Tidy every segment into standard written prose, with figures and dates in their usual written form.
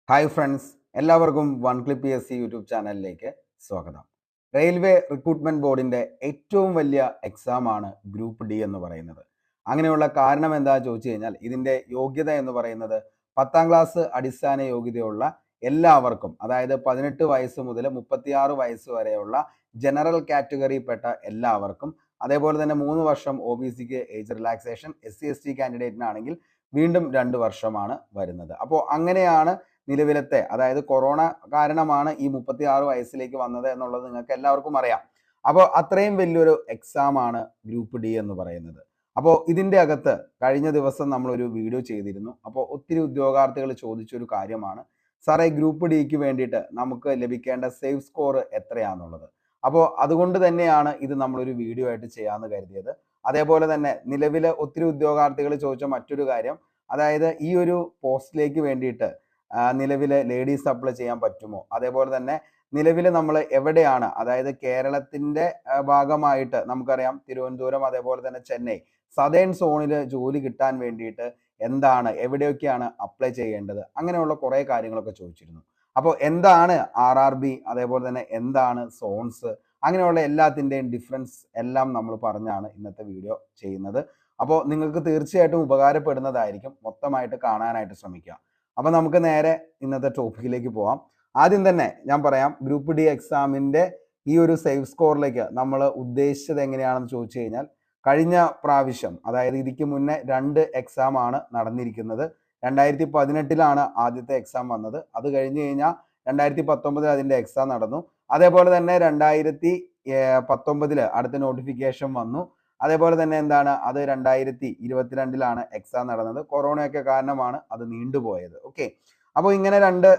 Hi friends, എല്ലാവർക്കും one clip PSC YouTube ചാനലിലേക്ക് സ്വാഗതം. റെയിൽവേ റിക്രൂട്ട്മെന്റ് ബോർഡിന്റെ ഏറ്റവും വലിയ എക്സാം ആണ് ഗ്രൂപ്പ് ഡി എന്ന് പറയുന്നത്. അങ്ങനെയുള്ള കാരണം എന്താണെന്ന് ചോദിച്ചു കഴിഞ്ഞാൽ ഇതിന്റെ യോഗ്യത എന്ന് പറയുന്നത് 10ാം ക്ലാസ് അടിസ്ഥാന യോഗ്യതയുള്ള എല്ലാവർക്കും, അതായത് 18 വയസ്സ് മുതൽ 36 വയസ്സ് വരെയുള്ള ജനറൽ കാറ്റഗറിയിൽപ്പെട്ട എല്ലാവർക്കും, അതേപോലെ തന്നെ 3 വർഷം OBCക്ക് ഏജ് റിലാക്സേഷൻ, SC ST കാൻഡിഡേറ്റിനാണെങ്കിൽ വീണ്ടും 2 വർഷമാണ് വരുന്നത്. അപ്പോൾ അങ്ങനെയാണ് നിലവിലത്തെ, അതായത് കൊറോണ കാരണമാണ് ഈ 36 വയസ്സിലേക്ക് വന്നത് എന്നുള്ളത് നിങ്ങൾക്ക് എല്ലാവർക്കും അറിയാം. അപ്പോൾ അത്രയും വലിയൊരു എക്സാം ആണ് ഗ്രൂപ്പ് ഡി എന്ന് പറയുന്നത്. അപ്പോൾ ഇതിൻ്റെ അകത്ത് കഴിഞ്ഞ ദിവസം നമ്മളൊരു വീഡിയോ ചെയ്തിരുന്നു. അപ്പോൾ ഒത്തിരി ഉദ്യോഗാർത്ഥികൾ ചോദിച്ചൊരു കാര്യമാണ്, സാറേ ഗ്രൂപ്പ് ഡിക്ക് വേണ്ടിയിട്ട് നമുക്ക് ലഭിക്കേണ്ട സേവ് സ്കോർ എത്രയാണെന്നുള്ളത്. അപ്പോൾ അതുകൊണ്ട് തന്നെയാണ് ഇത് നമ്മളൊരു വീഡിയോ ആയിട്ട് ചെയ്യാമെന്ന് കരുതിയത്. അതേപോലെ തന്നെ നിലവിൽ ഒത്തിരി ഉദ്യോഗാർത്ഥികൾ ചോദിച്ച മറ്റൊരു കാര്യം, അതായത് ഈ ഒരു പോസ്റ്റിലേക്ക് വേണ്ടിയിട്ട് നിലവിൽ ലേഡീസ് അപ്ലൈ ചെയ്യാൻ പറ്റുമോ, അതേപോലെ തന്നെ നിലവിൽ നമ്മൾ എവിടെയാണ്, അതായത് കേരളത്തിന്റെ ഭാഗമായിട്ട് നമുക്കറിയാം തിരുവനന്തപുരം, അതേപോലെ തന്നെ ചെന്നൈ, സദേൺ സോണിൽ ജോലി കിട്ടാൻ വേണ്ടിയിട്ട് എവിടെയൊക്കെയാണ് അപ്ലൈ ചെയ്യേണ്ടത്, അങ്ങനെയുള്ള കുറേ കാര്യങ്ങളൊക്കെ ചോദിച്ചിരുന്നു. അപ്പോൾ എന്താണ് RRB, അതേപോലെ തന്നെ എന്താണ് സോൺസ്, അങ്ങനെയുള്ള എല്ലാത്തിൻ്റെയും ഡിഫറൻസ് എല്ലാം നമ്മൾ പറഞ്ഞാണ് ഇന്നത്തെ വീഡിയോ ചെയ്യുന്നത്. അപ്പോൾ നിങ്ങൾക്ക് തീർച്ചയായിട്ടും ഉപകാരപ്പെടുന്നതായിരിക്കും. മൊത്തമായിട്ട് കാണാനായിട്ട് ശ്രമിക്കുക. അപ്പോൾ നമുക്ക് നേരെ ഇന്നത്തെ ടോപ്പിക്കിലേക്ക് പോവാം. ആദ്യം തന്നെ ഞാൻ പറയാം, ഗ്രൂപ്പ് ഡി എക്സാമിൻ്റെ ഈ ഒരു സേവ് സ്കോറിലേക്ക് നമ്മൾ ഉദ്ദേശിച്ചത് എങ്ങനെയാണെന്ന് ചോദിച്ചു കഴിഞ്ഞാൽ, കഴിഞ്ഞ പ്രാവശ്യം, അതായത് ഇതിക്ക് മുന്നേ 2 എക്സാം ആണ് നടന്നിരിക്കുന്നത്. 2018 ആദ്യത്തെ എക്സാം വന്നത്. അത് കഴിഞ്ഞ് കഴിഞ്ഞാൽ 2019 അതിൻ്റെ എക്സാം നടന്നു. അതേപോലെ തന്നെ 2019 അടുത്ത നോട്ടിഫിക്കേഷൻ വന്നു. അതേപോലെ തന്നെ അത് 2022 എക്സാം നടന്നത്. കൊറോണയൊക്കെ കാരണമാണ് അത് നീണ്ടുപോയത്. ഓക്കെ, അപ്പോൾ ഇങ്ങനെ 2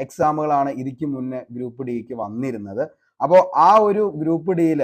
എക്സാമുകളാണ് ഇതിക്ക് മുന്നേ ഗ്രൂപ്പ് ഡിക്ക് വന്നിരുന്നത്. അപ്പോൾ ആ ഒരു ഗ്രൂപ്പ് ഡിയിൽ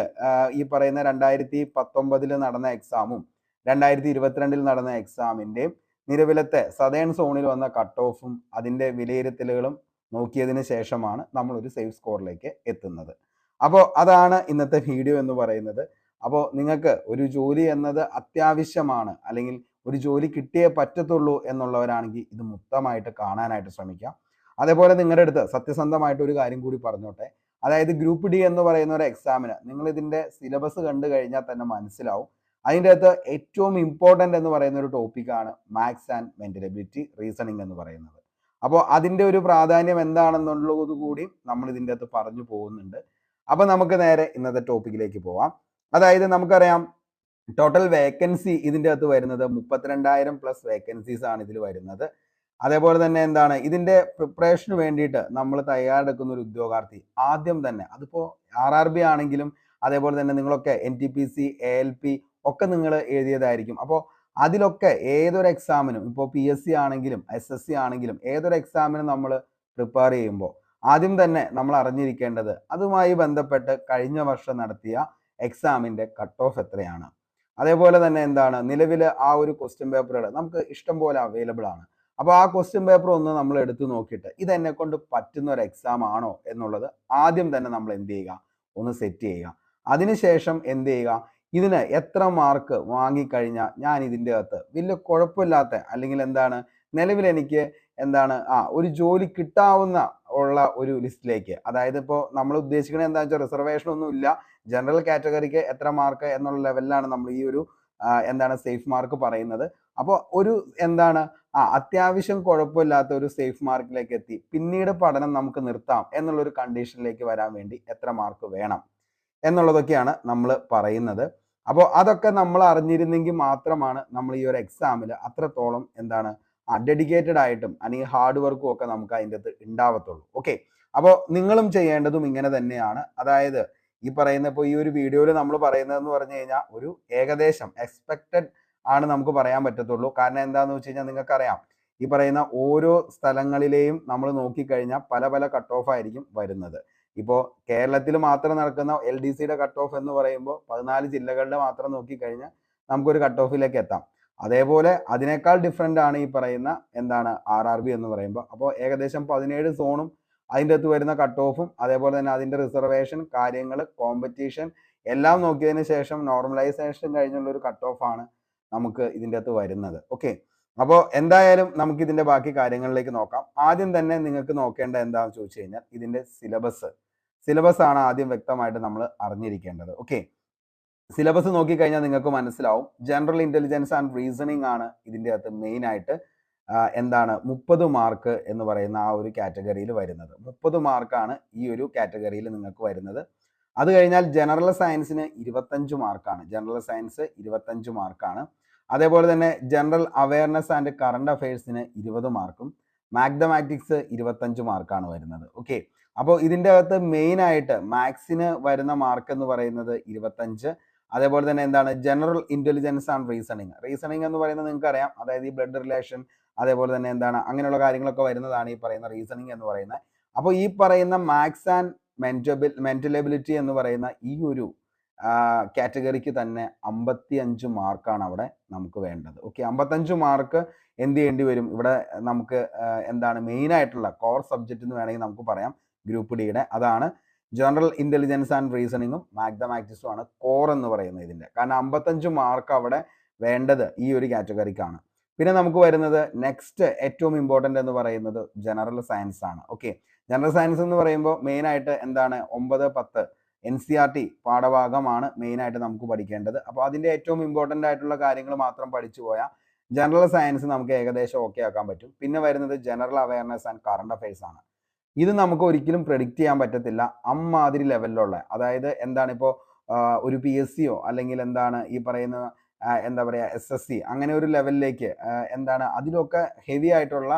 ഈ പറയുന്ന 2019 നടന്ന എക്സാമും 2022 നടന്ന എക്സാമിൻ്റെയും നിലവിലത്തെ സദേൺ സോണിൽ വന്ന കട്ട് ഓഫും അതിൻ്റെ വിലയിരുത്തലുകളും നോക്കിയതിന് ശേഷമാണ് നമ്മളൊരു സേവ് സ്കോറിലേക്ക് എത്തുന്നത്. അപ്പോൾ അതാണ് ഇന്നത്തെ വീഡിയോ എന്ന് പറയുന്നത്. അപ്പോൾ നിങ്ങൾക്ക് ഒരു ജോലി എന്നത് അത്യാവശ്യമാണ്, അല്ലെങ്കിൽ ഒരു ജോലി കിട്ടിയേ പറ്റത്തുള്ളൂ എന്നുള്ളവരാണെങ്കിൽ ഇത് മൊത്തമായിട്ട് കാണാനായിട്ട് ശ്രമിക്കാം. അതേപോലെ നിങ്ങളുടെ അടുത്ത് സത്യസന്ധമായിട്ട് ഒരു കാര്യം കൂടി പറഞ്ഞോട്ടെ, അതായത് ഗ്രൂപ്പ് ഡി എന്ന് പറയുന്ന ഒരു എക്സാമിന് നിങ്ങൾ ഇതിൻ്റെ സിലബസ് കണ്ടു കഴിഞ്ഞാൽ തന്നെ മനസ്സിലാവും. അതിൻ്റെ അകത്ത് ഏറ്റവും ഇമ്പോർട്ടൻ്റ് എന്ന് പറയുന്ന ഒരു ടോപ്പിക്കാണ് maths and mental ability reasoning എന്ന് പറയുന്നത്. അപ്പോൾ അതിൻ്റെ ഒരു പ്രാധാന്യം എന്താണെന്നുള്ളത് കൂടി നമ്മൾ ഇതിൻ്റെ അകത്ത് പറഞ്ഞു പോകുന്നുണ്ട്. അപ്പോൾ നമുക്ക് നേരെ ഇന്നത്തെ ടോപ്പിക്കിലേക്ക് പോവാം. അതായത് നമുക്കറിയാം ടോട്ടൽ വേക്കൻസി ഇതിൻ്റെ അകത്ത് വരുന്നത് 32,000+ വേക്കൻസീസ് ആണ് ഇതിൽ വരുന്നത്. അതേപോലെ തന്നെ ഇതിൻ്റെ പ്രിപ്പറേഷന് വേണ്ടിയിട്ട് നമ്മൾ തയ്യാറെടുക്കുന്ന ഒരു ഉദ്യോഗാർത്ഥി ആദ്യം തന്നെ, അതിപ്പോൾ RRB ആണെങ്കിലും അതേപോലെ തന്നെ നിങ്ങളൊക്കെ NTPC ALP ഒക്കെ നിങ്ങൾ എഴുതിയതായിരിക്കും. അപ്പോൾ അതിലൊക്കെ ഏതൊരു എക്സാമിനും, ഇപ്പോൾ PSC ആണെങ്കിലും SSC ആണെങ്കിലും ഏതൊരു എക്സാമിനും നമ്മൾ പ്രിപ്പയർ ചെയ്യുമ്പോൾ ആദ്യം തന്നെ നമ്മൾ അറിഞ്ഞിരിക്കേണ്ടത് അതുമായി ബന്ധപ്പെട്ട് കഴിഞ്ഞ വർഷം നടത്തിയ എക്സാമിൻ്റെ കട്ട് ഓഫ് എത്രയാണ്. അതേപോലെ തന്നെ നിലവിൽ ആ ഒരു ക്വസ്റ്റ്യൻ പേപ്പറുകൾ നമുക്ക് ഇഷ്ടം പോലെ അവൈലബിൾ ആണ്. അപ്പോൾ ആ ക്വസ്റ്റ്യൻ പേപ്പർ ഒന്ന് നമ്മൾ എടുത്തു നോക്കിയിട്ട് ഇതെന്നെ കൊണ്ട് പറ്റുന്ന ഒരു എക്സാം ആണോ എന്നുള്ളത് ആദ്യം തന്നെ നമ്മൾ ഒന്ന് സെറ്റ് ചെയ്യുക. അതിനുശേഷം ഇതിന് എത്ര മാർക്ക് വാങ്ങിക്കഴിഞ്ഞാൽ ഞാൻ ഇതിൻ്റെ അകത്ത് വലിയ കുഴപ്പമില്ലാത്ത, അല്ലെങ്കിൽ നിലവിൽ എനിക്ക് ഒരു ജോലി കിട്ടാവുന്ന ഉള്ള ഒരു ലിസ്റ്റിലേക്ക്, അതായത് ഇപ്പോൾ നമ്മൾ ഉദ്ദേശിക്കുന്നത് എന്താണെന്ന് വെച്ചാൽ റിസർവേഷൻ ഒന്നും ഇല്ല, ജനറൽ കാറ്റഗറിക്ക് എത്ര മാർക്ക് എന്നുള്ള ലെവലിലാണ് നമ്മൾ ഈ ഒരു സേഫ് മാർക്ക് പറയുന്നത്. അപ്പോൾ ഒരു അത്യാവശ്യം കുഴപ്പമില്ലാത്ത ഒരു സേഫ് മാർക്കിലേക്ക് എത്തി പിന്നീട് പഠനം നമുക്ക് നിർത്താം എന്നുള്ളൊരു കണ്ടീഷനിലേക്ക് വരാൻ വേണ്ടി എത്ര മാർക്ക് വേണം എന്നുള്ളതൊക്കെയാണ് നമ്മൾ പറയുന്നത്. അപ്പോൾ അതൊക്കെ നമ്മൾ അറിഞ്ഞിരുന്നെങ്കിൽ മാത്രമാണ് നമ്മൾ ഈ ഒരു എക്സാമിൽ അത്രത്തോളം ഡെഡിക്കേറ്റഡ് ആയിട്ടും അല്ലെങ്കിൽ ഹാർഡ് വർക്കും ഒക്കെ നമുക്ക് അതിൻ്റെ അകത്ത് ഉണ്ടാവത്തുള്ളൂ. ഓക്കെ, അപ്പോൾ നിങ്ങളും ചെയ്യേണ്ടതും ഇങ്ങനെ തന്നെയാണ്. അതായത് ഈ പറയുന്ന, ഇപ്പോൾ ഈ ഒരു വീഡിയോയിൽ നമ്മൾ പറയുന്നതെന്ന് പറഞ്ഞു കഴിഞ്ഞാൽ ഒരു ഏകദേശം എക്സ്പെക്റ്റഡ് ആണ് നമുക്ക് പറയാൻ പറ്റത്തുള്ളൂ. കാരണം എന്താണെന്ന് വെച്ച് കഴിഞ്ഞാൽ നിങ്ങൾക്കറിയാം, ഈ പറയുന്ന ഓരോ സ്ഥലങ്ങളിലെയും നമ്മൾ നോക്കിക്കഴിഞ്ഞാൽ പല പല കട്ട് ഓഫ് ആയിരിക്കും വരുന്നത്. ഇപ്പോൾ കേരളത്തിൽ മാത്രം നടക്കുന്ന LDCയുടെ കട്ട് ഓഫ് എന്ന് പറയുമ്പോൾ 14 ജില്ലകളുടെ മാത്രം നോക്കിക്കഴിഞ്ഞാൽ നമുക്കൊരു കട്ട് ഓഫിലേക്ക് എത്താം. അതേപോലെ അതിനേക്കാൾ ഡിഫറെൻ്റ് ആണ് ഈ പറയുന്ന RRB എന്ന് പറയുമ്പോൾ. അപ്പോൾ ഏകദേശം 17 സോണും അതിൻ്റെ അകത്ത് വരുന്ന കട്ട് ഓഫും അതേപോലെ തന്നെ അതിൻ്റെ റിസർവേഷൻ കാര്യങ്ങൾ, കോമ്പറ്റീഷൻ എല്ലാം നോക്കിയതിന് ശേഷം നോർമലൈസേഷൻ കഴിഞ്ഞുള്ള ഒരു കട്ട് ഓഫ് ആണ് നമുക്ക് ഇതിൻ്റെ അകത്ത് വരുന്നത്. ഓക്കെ, അപ്പോൾ എന്തായാലും നമുക്ക് ഇതിന്റെ ബാക്കി കാര്യങ്ങളിലേക്ക് നോക്കാം. ആദ്യം തന്നെ നിങ്ങൾക്ക് നോക്കേണ്ട എന്താണെന്ന് ചോദിച്ചു കഴിഞ്ഞാൽ ഇതിന്റെ സിലബസ് ആണ് ആദ്യം വ്യക്തമായിട്ട് നമ്മൾ അറിഞ്ഞിരിക്കേണ്ടത്. ഓക്കെ, സിലബസ് നോക്കിക്കഴിഞ്ഞാൽ നിങ്ങൾക്ക് മനസ്സിലാവും. ജനറൽ ഇന്റലിജൻസ് ആൻഡ് റീസണിങ് ആണ് ഇതിൻ്റെ അകത്ത് മെയിൻ ആയിട്ട് എന്താണ് 30 മാർക്ക് എന്ന് പറയുന്ന ആ ഒരു കാറ്റഗറിയിൽ വരുന്നത്. 30 മാർക്കാണ് ഈ ഒരു കാറ്റഗറിയിൽ നിങ്ങൾക്ക് വരുന്നത്. അത് കഴിഞ്ഞാൽ ജനറൽ സയൻസിന് 25 മാർക്കാണ്. ജനറൽ സയൻസ് 25 മാർക്കാണ്. അതേപോലെ തന്നെ ജനറൽ അവയർനെസ് ആൻഡ് കറണ്ട് അഫയേഴ്സിന് 20 മാർക്കും മാത്തമാറ്റിക്സ് 25 മാർക്കാണ് വരുന്നത്. ഓക്കെ, അപ്പോൾ ഇതിൻ്റെ അകത്ത് മെയിൻ ആയിട്ട് മാത്സിന് വരുന്ന മാർക്ക് എന്ന് പറയുന്നത് 25. അതേപോലെ തന്നെ എന്താണ് ജനറൽ ഇന്റലിജൻസ് ആൻഡ് റീസണിങ് എന്ന് പറയുന്നത് നിങ്ങൾക്ക് അറിയാം. അതായത് ഈ ബ്ലഡ് റിലേഷൻ അതേപോലെ തന്നെ എന്താണ് അങ്ങനെയുള്ള കാര്യങ്ങളൊക്കെ വരുന്നതാണ് ഈ പറയുന്ന റീസണിങ് എന്ന് പറയുന്നത്. അപ്പോൾ ഈ പറയുന്ന മാത്സ് ആൻഡ് മെന്റൽ എബിലിറ്റി എന്ന് പറയുന്ന ഈ ഒരു കാറ്റഗറിക്ക് തന്നെ 55 മാർക്കാണ് അവിടെ നമുക്ക് വേണ്ടത്. ഓക്കെ, 55 മാർക്ക് എന്ത് ചെയ്യേണ്ടി വരും ഇവിടെ നമുക്ക് എന്താണ് മെയിൻ ആയിട്ടുള്ള കോർ സബ്ജക്റ്റ് എന്ന് വേണമെങ്കിൽ നമുക്ക് പറയാം ഗ്രൂപ്പ് ഡിയുടെ. അതാണ് ജനറൽ ഇന്റലിജൻസ് ആൻഡ് റീസണിങ്ങും മാത്തമാറ്റിക്സും ആണ് കോർ എന്ന് പറയുന്നത് ഇതിന്റെ. കാരണം 55 മാർക്ക് അവിടെ വേണ്ടത് ഈ ഒരു കാറ്റഗറിക്കാണ്. പിന്നെ നമുക്ക് വരുന്നത് നെക്സ്റ്റ് ഏറ്റവും ഇമ്പോർട്ടൻ്റ് എന്ന് പറയുന്നത് ജനറൽ സയൻസ് ആണ്. ഓക്കെ, ജനറൽ സയൻസ് എന്ന് പറയുമ്പോൾ മെയിൻ ആയിട്ട് എന്താണ് 9, 10 NCERT പാഠഭാഗമാണ് മെയിൻ ആയിട്ട് നമുക്ക് പഠിക്കേണ്ടത്. അപ്പോൾ അതിന്റെ ഏറ്റവും ഇമ്പോർട്ടൻ്റ് ആയിട്ടുള്ള കാര്യങ്ങൾ മാത്രം പഠിച്ചു പോയാൽ ജനറൽ സയൻസ് നമുക്ക് ഏകദേശം ഓക്കെ ആക്കാൻ പറ്റും. പിന്നെ വരുന്നത് general awareness and current affairs ആണ്. ഇത് നമുക്ക് ഒരിക്കലും പ്രെഡിക്റ്റ് ചെയ്യാൻ പറ്റത്തില്ല അമ്മാതിരി ലെവലിലുള്ള. അതായത് എന്താണ് ഇപ്പോൾ ഒരു PSCയോ അല്ലെങ്കിൽ എന്താണ് ഈ പറയുന്ന എന്താ പറയുക SSC അങ്ങനെ ഒരു ലെവലിലേക്ക് എന്താണ് അതിലൊക്കെ ഹെവി ആയിട്ടുള്ള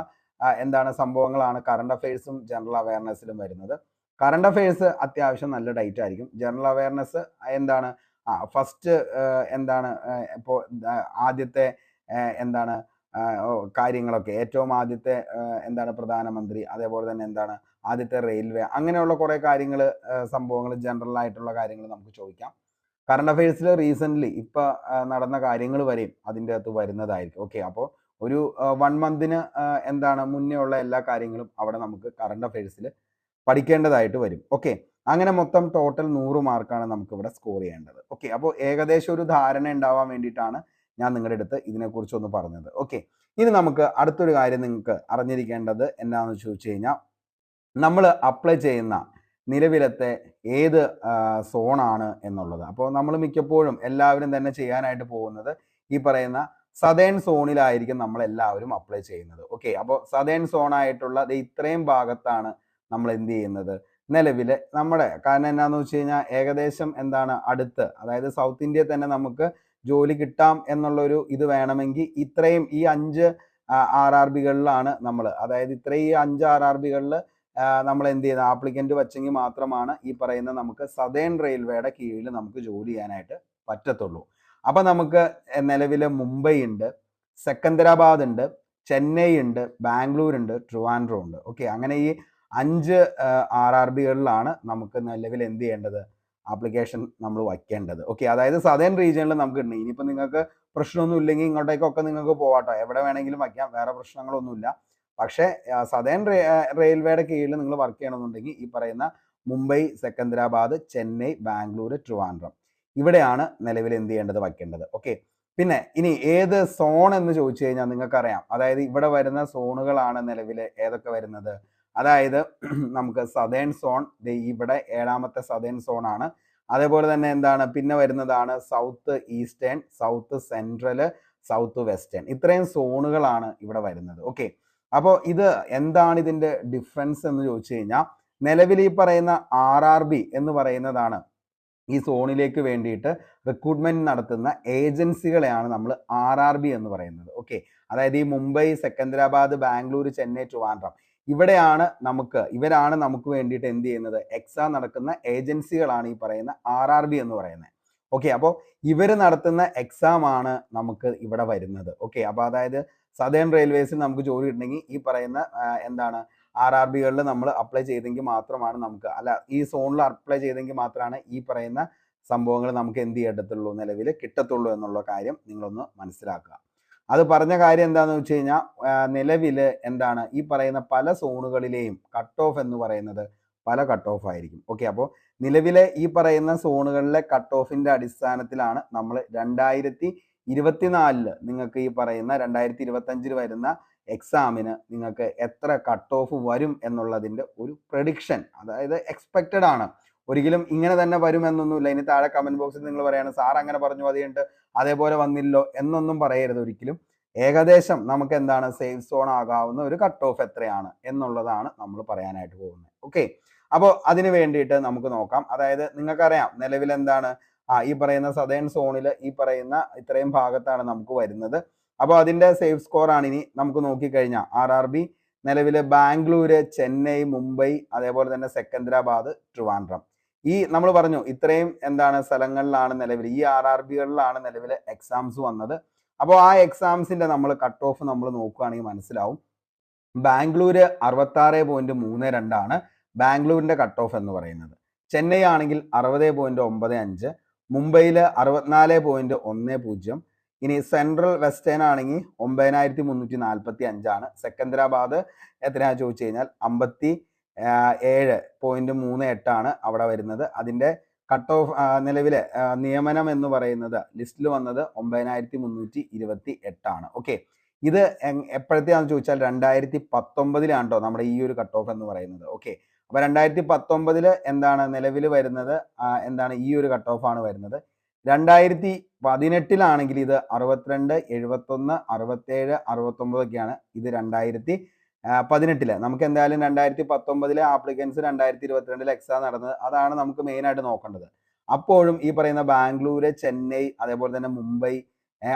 എന്താണ് സംഭവങ്ങളാണ് കറണ്ട് അഫയേഴ്സും ജനറൽ അവയർനെസ്സിലും വരുന്നത്. കറണ്ട് അഫയേഴ്സ് അത്യാവശ്യം നല്ല ഡൈറ്റ് ആയിരിക്കും. ജനറൽ അവയർനെസ് എന്താണ് ഫസ്റ്റ് എന്താണ് ഇപ്പോൾ ആദ്യത്തെ എന്താണ് കാര്യങ്ങളൊക്കെ ഏറ്റവും ആദ്യത്തെ എന്താണ് പ്രധാനമന്ത്രി, അതേപോലെ തന്നെ എന്താണ് ആദ്യത്തെ റെയിൽവേ, അങ്ങനെയുള്ള കുറെ കാര്യങ്ങൾ സംഭവങ്ങൾ ജനറൽ ആയിട്ടുള്ള കാര്യങ്ങൾ നമുക്ക് ചോദിക്കാം. കറണ്ട് അഫയേഴ്സിൽ റീസെൻ്റ്ലി ഇപ്പൊ നടന്ന കാര്യങ്ങൾ വരെയും അതിൻ്റെ അകത്ത് വരുന്നതായിരിക്കും. ഓക്കെ, അപ്പോൾ ഒരു 1 മന്തിന് എന്താണ് മുന്നേ ഉള്ള എല്ലാ കാര്യങ്ങളും അവിടെ നമുക്ക് കറണ്ട് അഫയേഴ്സിൽ പഠിക്കേണ്ടതായിട്ട് വരും. ഓക്കെ, അങ്ങനെ മൊത്തം ടോട്ടൽ 100 മാർക്കാണ് നമുക്ക് ഇവിടെ സ്കോർ ചെയ്യേണ്ടത്. ഓക്കെ, അപ്പോൾ ഏകദേശം ഒരു ധാരണ ഉണ്ടാവാൻ വേണ്ടിയിട്ടാണ് ഞാൻ നിങ്ങളുടെ അടുത്ത് ഇതിനെക്കുറിച്ച് ഒന്ന് പറഞ്ഞത്. ഓക്കെ, ഇനി നമുക്ക് അടുത്തൊരു കാര്യം നിങ്ങൾക്ക് അറിഞ്ഞിരിക്കേണ്ടത് എന്താണെന്ന് ചോദിച്ചു കഴിഞ്ഞാൽ നമ്മൾ അപ്ലൈ ചെയ്യുന്ന നിലവിലത്തെ ഏത് സോണാണ് എന്നുള്ളത്. അപ്പോൾ നമ്മൾ മിക്കപ്പോഴും എല്ലാവരും തന്നെ ചെയ്യാനായിട്ട് പോകുന്നത് ഈ പറയുന്ന സദേൺ സോണിലായിരിക്കും നമ്മൾ എല്ലാവരും അപ്ലൈ ചെയ്യുന്നത്. ഓക്കെ, അപ്പോൾ സദേൺ സോണായിട്ടുള്ള ഇത്രയും ഭാഗത്താണ് നമ്മൾ എന്ത് ചെയ്യുന്നത് നിലവിൽ നമ്മുടെ. കാരണം എന്നാന്ന് വെച്ച് കഴിഞ്ഞാൽ ഏകദേശം എന്താണ് അടുത്ത്, അതായത് സൗത്ത് ഇന്ത്യയിൽ തന്നെ നമുക്ക് ജോലി കിട്ടാം എന്നുള്ളൊരു ഇത് വേണമെങ്കിൽ ഇത്രയും ഈ 5 RRBകളിലാണ് നമ്മൾ, അതായത് ഇത്രയും 5 RRBകളിൽ നമ്മൾ എന്ത് ചെയ്യുന്നത് ആപ്ലിക്കന്റ് വച്ചെങ്കിൽ മാത്രമാണ് ഈ പറയുന്ന നമുക്ക് സദേൺ റെയിൽവേയുടെ കീഴിൽ നമുക്ക് ജോലി ചെയ്യാനായിട്ട് പറ്റത്തുള്ളൂ. അപ്പൊ നമുക്ക് നിലവിൽ മുംബൈ ഉണ്ട്, സെക്കന്ദരാബാദ് ഉണ്ട്, ചെന്നൈ ഉണ്ട്, ബാംഗ്ലൂർ ഉണ്ട്, ട്രിവാൻഡ്രം ഉണ്ട്. ഓക്കെ, അങ്ങനെ ഈ 5 RRBകളിലാണ് നമുക്ക് നിലവിൽ എന്ത് ചെയ്യേണ്ടത് ആപ്ലിക്കേഷൻ നമ്മൾ വയ്ക്കേണ്ടത്. ഓക്കെ, അതായത് സദേൺ റീജിയനിൽ നമുക്ക് ഉണ്ട്. ഇനിയിപ്പോൾ നിങ്ങൾക്ക് പ്രശ്നമൊന്നും ഇല്ലെങ്കിൽ ഇങ്ങോട്ടേക്കൊക്കെ നിങ്ങൾക്ക് പോവാട്ടോ, എവിടെ വേണമെങ്കിലും വയ്ക്കാം, വേറെ പ്രശ്നങ്ങളൊന്നുമില്ല. പക്ഷേ സദേൺ റെയിൽവേയുടെ കീഴിൽ നിങ്ങൾ വർക്ക് ചെയ്യണമെന്നുണ്ടെങ്കിൽ ഈ പറയുന്ന മുംബൈ, സെക്കന്ദരാബാദ്, ചെന്നൈ, ബാംഗ്ലൂർ, ട്രിവാൻഡ്രം ഇവിടെയാണ് നിലവിൽ എന്ത് ചെയ്യേണ്ടത് വയ്ക്കേണ്ടത്. ഓക്കെ, പിന്നെ ഇനി ഏത് സോൺ എന്ന് ചോദിച്ചു കഴിഞ്ഞാൽ നിങ്ങൾക്കറിയാം. അതായത് ഇവിടെ വരുന്ന സോണുകളാണ് നിലവിൽ ഏതൊക്കെ വരുന്നത്. അതായത് നമുക്ക് സദേൺ സോൺ, ഇവിടെ 7ാമത്തെ സദേൺ സോൺ ആണ്. അതേപോലെ തന്നെ എന്താണ് പിന്നെ വരുന്നതാണ് south eastern, south central, south western. ഇത്രയും സോണുകളാണ് ഇവിടെ വരുന്നത്. ഓക്കെ, അപ്പോൾ ഇത് എന്താണ് ഇതിന്റെ ഡിഫറൻസ് എന്ന് ചോദിച്ചു കഴിഞ്ഞാൽ നിലവിൽ ഈ പറയുന്ന RRB എന്ന് പറയുന്നതാണ് ഈ സോണിലേക്ക് വേണ്ടിയിട്ട് റിക്രൂട്ട്മെന്റ് നടത്തുന്ന ഏജൻസികളെയാണ് നമ്മൾ RRB എന്ന് പറയുന്നത്. ഓക്കെ, അതായത് ഈ മുംബൈ, സെക്കന്ദരാബാദ്, ബാംഗ്ലൂർ, ചെന്നൈ, ട്രിവാൻഡ്രം ഇവരാണ് നമുക്ക് വേണ്ടിയിട്ട് എന്ത് ചെയ്യുന്നത് എക്സാം നടക്കുന്ന ഏജൻസികളാണ് ഈ പറയുന്ന RRB എന്ന് പറയുന്നത്. ഓക്കെ, അപ്പോൾ ഇവർ നടത്തുന്ന എക്സാം ആണ് നമുക്ക് ഇവിടെ വരുന്നത്. ഓക്കെ, അപ്പോൾ അതായത് സദേൺ റെയിൽവേസിൽ നമുക്ക് ജോലി കിട്ടണമെങ്കിൽ ഈ പറയുന്ന എന്താണ് RRBകളിൽ നമ്മൾ അപ്ലൈ ചെയ്തെങ്കിൽ മാത്രമാണ് നമുക്ക്, അല്ല ഈ സോണിൽ അപ്ലൈ ചെയ്തെങ്കിൽ മാത്രമാണ് ഈ പറയുന്ന സംഭവങ്ങൾ നമുക്ക് എന്ത് ചെയ്യത്തുള്ളൂ നിലവിൽ കിട്ടത്തുള്ളൂ എന്നുള്ള കാര്യം നിങ്ങളൊന്ന് മനസ്സിലാക്കുക. അത് പറഞ്ഞ കാര്യം എന്താണെന്ന് വെച്ച് കഴിഞ്ഞാൽ നിലവിൽ എന്താണ് ഈ പറയുന്ന പല സോണുകളിലെയും കട്ട് ഓഫ് എന്ന് പറയുന്നത് പല കട്ട് ഓഫ് ആയിരിക്കും. ഓക്കെ, അപ്പോൾ നിലവിലെ ഈ പറയുന്ന സോണുകളിലെ കട്ട് ഓഫിന്റെ അടിസ്ഥാനത്തിലാണ് നമ്മൾ 2024 നിങ്ങൾക്ക് ഈ പറയുന്ന 2025 വരുന്ന എക്സാമിന് നിങ്ങൾക്ക് എത്ര കട്ട് ഓഫ് വരും എന്നുള്ളതിൻ്റെ ഒരു പ്രഡിക്ഷൻ, അതായത് എക്സ്പെക്റ്റഡ് ആണ്. ഒരിക്കലും ഇങ്ങനെ തന്നെ വരുമെന്നൊന്നുമില്ല. ഇനി താഴെ കമന്റ് ബോക്സിൽ നിങ്ങൾ പറയാണ് സാർ അങ്ങനെ പറഞ്ഞു അതുകൊണ്ട് അതേപോലെ വന്നില്ലോ എന്നൊന്നും പറയരുത് ഒരിക്കലും. ഏകദേശം നമുക്ക് എന്താണ് സേഫ് സോൺ ആകാവുന്ന ഒരു കട്ട് ഓഫ് എത്രയാണ് എന്നുള്ളതാണ് നമ്മൾ പറയാനായിട്ട് പോകുന്നത്. ഓക്കെ, അപ്പോൾ അതിന് വേണ്ടിയിട്ട് നമുക്ക് നോക്കാം. അതായത് നിങ്ങൾക്കറിയാം നിലവിൽ എന്താണ് ഈ പറയുന്ന സദേൺ സോണിൽ ഈ പറയുന്ന ഇത്രയും ഭാഗത്താണ് നമുക്ക് വരുന്നത്. അപ്പോൾ അതിന്റെ സേഫ് സ്കോർ ആണ് ഇനി നമുക്ക് നോക്കിക്കഴിഞ്ഞാൽ RRB നിലവിൽ ബാംഗ്ലൂര്, ചെന്നൈ, മുംബൈ, അതേപോലെ തന്നെ സെക്കന്ദരാബാദ്, ട്രിവാൻഡ്രം, ഈ നമ്മൾ പറഞ്ഞു ഇത്രയും എന്താണ് സ്ഥലങ്ങളിലാണ് നിലവിൽ ഈ RRBകളിലാണ് നിലവിൽ എക്സാംസ് വന്നത്. അപ്പോൾ ആ എക്സാംസിന്റെ നമ്മൾ കട്ട് ഓഫ് നമ്മൾ നോക്കുകയാണെങ്കിൽ മനസ്സിലാവും. ബാംഗ്ലൂര് 66.32 ആണ് ബാംഗ്ലൂരിന്റെ കട്ട് ഓഫ് എന്ന് പറയുന്നത്. ചെന്നൈ ആണെങ്കിൽ 60.95, മുംബൈയിൽ 64.10. ഇനി സെൻട്രൽ വെസ്റ്റേൺ ആണെങ്കിൽ 9345 ആണ്. സെക്കന്ദരാബാദ് എത്രയാ ചോദിച്ചു കഴിഞ്ഞാൽ 57.38 ആണ് അവിടെ വരുന്നത്. അതിന്റെ കട്ട് ഓഫ് നിലവിലെ നിയമനം എന്ന് പറയുന്നത് ലിസ്റ്റിൽ വന്നത് 9328 ആണ്. ഓക്കെ, ഇത് എപ്പോഴത്തെയാണെന്ന് ചോദിച്ചാൽ 2019 കേട്ടോ നമ്മുടെ ഈ ഒരു കട്ട് ഓഫ് എന്ന് പറയുന്നത്. ഓക്കെ, അപ്പൊ 2019 എന്താണ് നിലവിൽ വരുന്നത് എന്താണ് ഈ ഒരു കട്ട് ഓഫ് ആണ് വരുന്നത്. 2018 ഇത് 62, 71, 67, 69 ഒക്കെയാണ്. ഇത് 2018 നമുക്ക് എന്തായാലും 2019 ആപ്ലിക്കൻസ് 2022 എക്സാം നടന്നത്, അതാണ് നമുക്ക് മെയിൻ ആയിട്ട് നോക്കേണ്ടത്. അപ്പോഴും ഈ പറയുന്ന ബാംഗ്ലൂര്, ചെന്നൈ, അതേപോലെ തന്നെ മുംബൈ,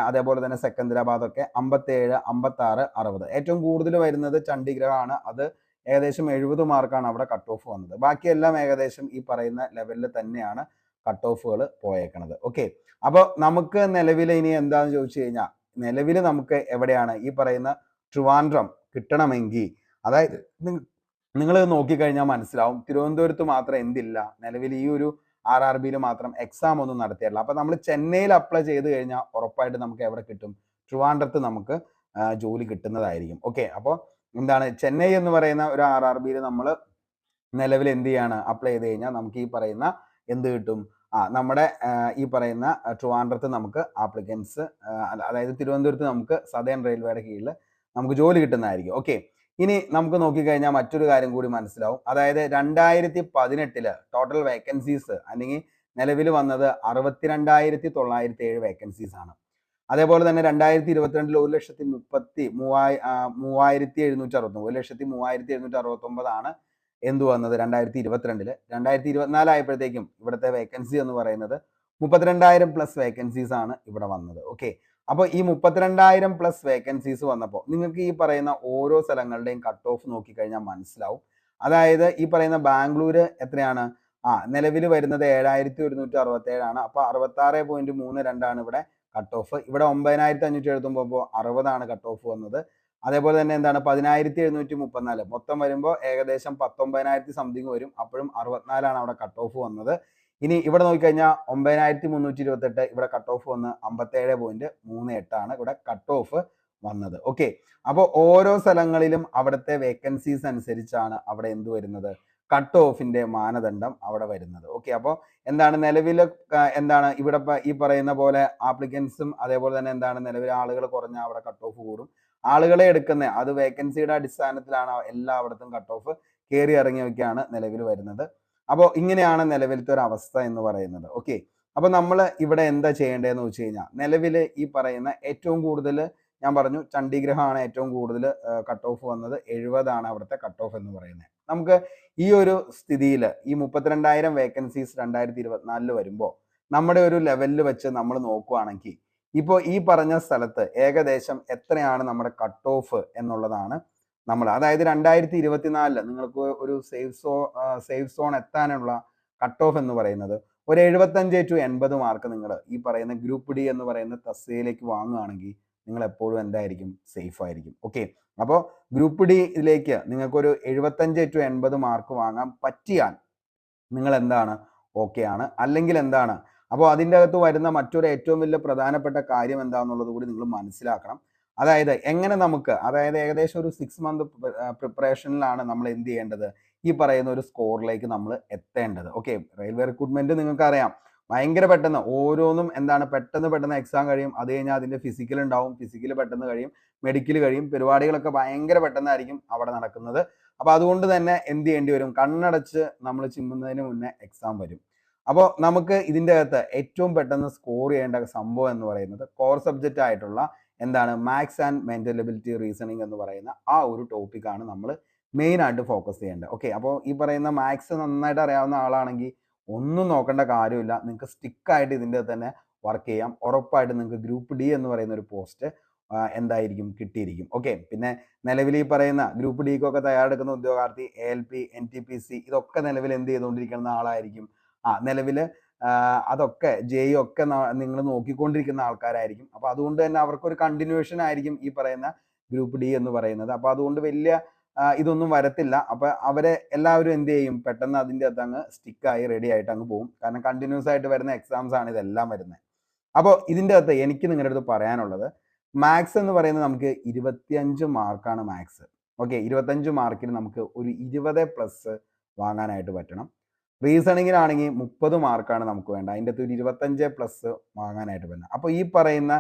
അതേപോലെ തന്നെ സെക്കന്ദരാബാദ് ഒക്കെ 57, 56, 60. ഏറ്റവും കൂടുതൽ വരുന്നത് ചണ്ഡീഗഡ് ആണ്. അത് ഏകദേശം 70 മാർക്കാണ് അവിടെ കട്ട് ഓഫ് വന്നത്. ബാക്കിയെല്ലാം ഏകദേശം ഈ പറയുന്ന ലെവലിൽ തന്നെയാണ് കട്ട് ഓഫുകൾ പോയേക്കണത്. ഓക്കെ, അപ്പോൾ നമുക്ക് നിലവിൽ ഇനി എന്താണെന്ന് ചോദിച്ചു കഴിഞ്ഞാൽ നിലവിൽ നമുക്ക് എവിടെയാണ് ഈ പറയുന്ന ട്രിവാൻഡ്രം കിട്ടണമെങ്കിൽ, അതായത് നിങ്ങൾ നോക്കിക്കഴിഞ്ഞാൽ മനസ്സിലാവും തിരുവനന്തപുരത്ത് മാത്രം എന്തില്ല, നിലവിൽ ഈ ഒരു RRBയിൽ മാത്രം എക്സാം ഒന്നും നടത്തിയിട്ടില്ല. അപ്പൊ നമ്മൾ ചെന്നൈയിൽ അപ്ലൈ ചെയ്ത് കഴിഞ്ഞാൽ ഉറപ്പായിട്ട് നമുക്ക് എവിടെ കിട്ടും, ട്രിവാൻഡ്രത്ത് നമുക്ക് ജോലി കിട്ടുന്നതായിരിക്കും. ഓക്കെ, അപ്പോൾ എന്താണ് ചെന്നൈ എന്ന് പറയുന്ന ഒരു RRBയിൽ നമ്മൾ നിലവിൽ എന്ത് ചെയ്യാണ് അപ്ലൈ ചെയ്ത് കഴിഞ്ഞാൽ നമുക്ക് ഈ പറയുന്ന എന്ത് കിട്ടും, നമ്മുടെ ഈ പറയുന്ന ട്രിവാൻഡ്രത്ത് നമുക്ക് ആപ്ലിക്കൻസ്, അതായത് തിരുവനന്തപുരത്ത് നമുക്ക് സദേൺ റെയിൽവേയുടെ കീഴിൽ നമുക്ക് ജോലി കിട്ടുന്നതായിരിക്കും. ഓക്കെ, ഇനി നമുക്ക് നോക്കിക്കഴിഞ്ഞാൽ മറ്റൊരു കാര്യം കൂടി മനസ്സിലാവും. അതായത് 2018 ടോട്ടൽ വേക്കൻസീസ് അല്ലെങ്കിൽ നിലവിൽ വന്നത് 62,907 വേക്കൻസീസ് ആണ്. അതേപോലെ തന്നെ 2022 1,33,769 ആണ് എന്ത് വന്നത് 2022. 2024 ആയപ്പോഴത്തേക്കും ഇവിടുത്തെ വേക്കൻസി എന്ന് പറയുന്നത് 32,000+ വേക്കൻസീസ് ആണ് ഇവിടെ വന്നത്. ഓക്കെ, അപ്പോൾ ഈ 32,000+ വേക്കൻസീസ് വന്നപ്പോൾ നിങ്ങൾക്ക് ഈ പറയുന്ന ഓരോ സ്ഥലങ്ങളുടെയും കട്ട് ഓഫ് നോക്കിക്കഴിഞ്ഞാൽ മനസ്സിലാവും. അതായത് ഈ പറയുന്ന ബാംഗ്ലൂര് എത്രയാണ് നിലവിൽ വരുന്നത് 7,167 ആണ്. അപ്പോൾ 66.32 ആണ് ഇവിടെ കട്ട് ഓഫ്. ഇവിടെ 9,570 60 ആണ് കട്ട് ഓഫ് വന്നത്. അതേപോലെ തന്നെ എന്താണ് 10,734 മൊത്തം വരുമ്പോൾ ഏകദേശം 19,000 സംതിങ് വരും. അപ്പോഴും 64 ആണ് അവിടെ കട്ട് ഓഫ് വന്നത്. ഇനി ഇവിടെ നോക്കിക്കഴിഞ്ഞാൽ 9,328 ഇവിടെ കട്ട് ഓഫ് വന്ന് 57.38 ആണ് ഇവിടെ കട്ട് ഓഫ് വന്നത്. ഓക്കെ, അപ്പോൾ ഓരോ സ്ഥലങ്ങളിലും അവിടുത്തെ വേക്കൻസീസ് അനുസരിച്ചാണ് അവിടെ എന്ത് വരുന്നത്, കട്ട് ഓഫിന്റെ മാനദണ്ഡം അവിടെ വരുന്നത്. ഓക്കെ, അപ്പോൾ എന്താണ് നിലവിൽ എന്താണ് ഇവിടെ ഈ പറയുന്ന പോലെ ആപ്ലിക്കൻസും അതേപോലെ തന്നെ എന്താണ് നിലവിൽ ആളുകൾ കുറഞ്ഞാൽ അവിടെ കട്ട് ഓഫ് കൂടും. ആളുകളെ എടുക്കുന്ന അത് വേക്കൻസിയുടെ അടിസ്ഥാനത്തിലാണ് എല്ലായിടത്തും കട്ട് ഓഫ് കയറി ഇറങ്ങിയൊക്കെയാണ് നിലവിൽ വരുന്നത്. അപ്പോൾ ഇങ്ങനെയാണ് നിലവിലത്തെ ഒരു അവസ്ഥ എന്ന് പറയുന്നത്. ഓക്കെ, അപ്പോൾ നമ്മൾ ഇവിടെ എന്താ ചെയ്യേണ്ടതെന്ന് വെച്ച് കഴിഞ്ഞാൽ നിലവിൽ ഈ പറയുന്ന ഏറ്റവും കൂടുതൽ ഞാൻ പറഞ്ഞു ചണ്ഡീഗഡ് ഏറ്റവും കൂടുതൽ കട്ട് ഓഫ് വന്നത് 70 ആണ് അവിടുത്തെ കട്ട് ഓഫ് എന്ന് പറയുന്നത്. നമുക്ക് ഈ ഒരു സ്ഥിതിയിൽ ഈ 32,000 വേക്കൻസീസ് 2024 വരുമ്പോൾ നമ്മുടെ ഒരു ലെവലിൽ വെച്ച് നമ്മൾ നോക്കുകയാണെങ്കിൽ ഇപ്പോൾ ഈ പറഞ്ഞ സ്ഥലത്ത് ഏകദേശം എത്രയാണ് നമ്മുടെ കട്ട് ഓഫ് എന്നുള്ളതാണ് നമ്മൾ, അതായത് 2024 നിങ്ങൾക്ക് ഒരു സേഫ് സോൺ എത്താനുള്ള കട്ട് ഓഫ് എന്ന് പറയുന്നത് ഒരു 75 to 80 മാർക്ക് നിങ്ങൾ ഈ പറയുന്ന ഗ്രൂപ്പ് ഡി എന്ന് പറയുന്ന തസ്തികയിലേക്ക് വാങ്ങുകയാണെങ്കിൽ നിങ്ങൾ എപ്പോഴും എന്തായിരിക്കും, സേഫ് ആയിരിക്കും. ഓക്കെ, അപ്പോൾ ഗ്രൂപ്പ് ഡിയിലേക്ക് നിങ്ങൾക്കൊരു 75 to 80 മാർക്ക് വാങ്ങാൻ പറ്റിയാൽ നിങ്ങൾ എന്താണ് ഓക്കെ ആണ്. അല്ലെങ്കിൽ എന്താണ്, അപ്പോൾ അതിൻ്റെ അകത്ത് വരുന്ന മറ്റൊരു ഏറ്റവും വലിയ പ്രധാനപ്പെട്ട കാര്യം എന്താണെന്നുള്ളത് കൂടി നിങ്ങൾ മനസ്സിലാക്കണം. അതായത് എങ്ങനെ നമുക്ക്, അതായത് ഏകദേശം ഒരു 6 month പ്രിപ്പറേഷനിലാണ് നമ്മൾ എന്ത് ചെയ്യേണ്ടത്, ഈ പറയുന്ന ഒരു സ്കോറിലേക്ക് നമ്മൾ എത്തേണ്ടത്. ഓക്കെ, റെയിൽവേ റിക്രൂട്ട്മെന്റ് നിങ്ങൾക്ക് അറിയാം ഭയങ്കര പെട്ടെന്ന് ഓരോന്നും എന്താണ് പെട്ടെന്ന് എക്സാം കഴിയും. അത് കഴിഞ്ഞാൽ അതിൻ്റെ ഫിസിക്കൽ ഉണ്ടാവും, ഫിസിക്കൽ പെട്ടെന്ന് കഴിയും, മെഡിക്കൽ കഴിയും, പരിപാടികളൊക്കെ ഭയങ്കര പെട്ടെന്നായിരിക്കും അവിടെ നടക്കുന്നത്. അപ്പോൾ അതുകൊണ്ട് തന്നെ എന്ത് ചെയ്യേണ്ടി വരും, കണ്ണടച്ച് നമ്മൾ ചിമ്മുന്നതിന് മുന്നേ എക്സാം വരും. അപ്പോൾ നമുക്ക് ഇതിൻ്റെ അകത്ത് ഏറ്റവും പെട്ടെന്ന് സ്കോർ ചെയ്യേണ്ട സംഭവം എന്ന് പറയുന്നത് കോർ സബ്ജക്റ്റ് ആയിട്ടുള്ള എന്താണ് maths and mental ability reasoning എന്ന് പറയുന്ന ആ ഒരു ടോപ്പിക്കാണ് നമ്മൾ മെയിനായിട്ട് ഫോക്കസ് ചെയ്യേണ്ടത്. ഓക്കെ, അപ്പോൾ ഈ പറയുന്ന മാത്സ് നന്നായിട്ട് അറിയാവുന്ന ആളാണെങ്കിൽ ഒന്നും നോക്കേണ്ട കാര്യമില്ല, നിങ്ങൾക്ക് സ്റ്റിക്കായിട്ട് ഇതിൻ്റെ തന്നെ വർക്ക് ചെയ്യാം. ഉറപ്പായിട്ട് നിങ്ങൾക്ക് ഗ്രൂപ്പ് ഡി എന്ന് പറയുന്ന ഒരു പോസ്റ്റ് എന്തായിരിക്കും കിട്ടിയിരിക്കും. ഓക്കെ, പിന്നെ നിലവിൽ ഈ പറയുന്ന ഗ്രൂപ്പ് ഡിക്കൊക്കെ തയ്യാറെടുക്കുന്ന ഉദ്യോഗാർത്ഥി ALP NTPC ഇതൊക്കെ നിലവിൽ എന്ത് ചെയ്തുകൊണ്ടിരിക്കുന്ന ആളായിരിക്കും, നിലവിൽ അതൊക്കെ ജെയ് ഒക്കെ നിങ്ങൾ നോക്കിക്കൊണ്ടിരിക്കുന്ന ആൾക്കാരായിരിക്കും. അപ്പോൾ അതുകൊണ്ട് തന്നെ അവർക്കൊരു കണ്ടിന്യൂഷൻ ആയിരിക്കും ഈ പറയുന്ന ഗ്രൂപ്പ് ഡി എന്ന് പറയുന്നത്. അപ്പോൾ അതുകൊണ്ട് വലിയ ഇതൊന്നും വരത്തില്ല. അപ്പോൾ അവരെ എല്ലാവരും എന്ത് ചെയ്യും, പെട്ടെന്ന് അതിൻ്റെ അകത്ത് അങ്ങ് സ്റ്റിക്കായി റെഡി ആയിട്ട് അങ്ങ് പോകും. കാരണം കണ്ടിന്യൂസ് ആയിട്ട് വരുന്ന എക്സാംസ് ആണ് ഇതെല്ലാം വരുന്നത്. അപ്പോൾ ഇതിൻ്റെ അകത്ത് എനിക്ക് നിങ്ങളുടെ അടുത്ത് പറയാനുള്ളത്, മാത്സ് എന്ന് പറയുന്നത് നമുക്ക് 25 മാർക്കാണ് മാത്സ്. ഓക്കെ, 25 മാർക്കിന് നമുക്ക് ഒരു 20+ വാങ്ങാനായിട്ട് പറ്റണം. റീസണിങ്ങിനാണെങ്കിൽ 30 മാർക്കാണ് നമുക്ക് വേണ്ട, അതിൻ്റെ അകത്ത് ഒരു 25+ വാങ്ങാനായിട്ട് പറ്റണം. അപ്പോൾ ഈ പറയുന്ന